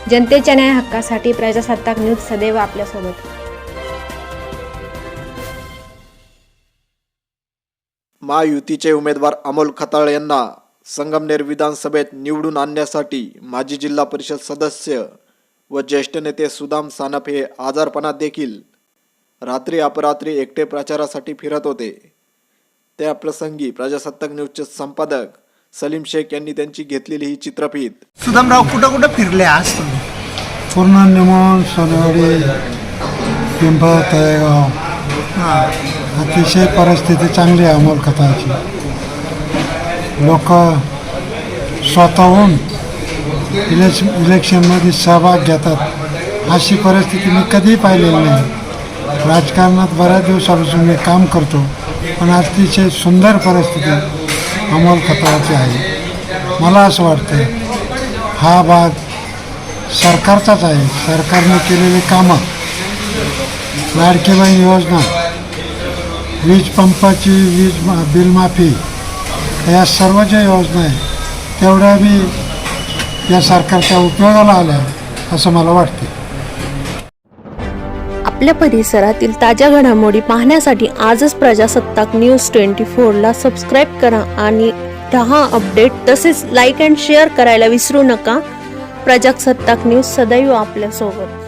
जनतेच्या न्याय हक्कासाठी प्रजासत्ताक न्यूज सदैव आपल्यासोबत। महायुतीचे उमेदवार अमोल खताळ यांना संगमनेर विधानसभेत निवडून आणण्यासाठी माजी जिल्हा परिषद सदस्य व ज्येष्ठ नेते सुदाम सानप हे आजारपणात देखील रात्री अपरात्री एकटे प्रचारासाठी फिरत होते। त्या प्रसंगी प्रजासत्ताक न्यूजचे संपादक सलीम शेख यांनी त्यांची घेतलेली ही चित्रफीत। सुदामराव कुठं फिरले आज तुम्ही? पूर्ण निमोन सोनवाडी पिंपळ तळेगाव अतिशय परिस्थिती चांगली आहे अमोल खताळची। लोक स्वतःहून इलेक्शनमध्ये सहभाग घेतात अशी परिस्थिती मी कधीही पाहिलेली नाही। राजकारणात बऱ्याच दिवसापासून मी काम करतो पण अतिशय सुंदर परिस्थिती अमोल खताळची आहे। मला असं वाटतं हा भाग सरकारचाच आहे। सरकारने केलेली कामं, लाडकी बहीण योजना, वीज पंपाची वीज बिल माफी, या सर्व ज्या योजना आहे तेवढ्या बी या सरकारच्या उपयोगाला आल्या असं मला वाटते। आपल्या परिसरातील ताज्या घडामोडी पाहण्यासाठी आजच प्रजासत्ताक न्यूज 24 ला सबस्क्राईब करा आणि 10 अपडेट तसेच लाईक अँड शेअर करायला विसरू नका। प्रजासत्ताक न्यूज सदैव आपल्यासोबत।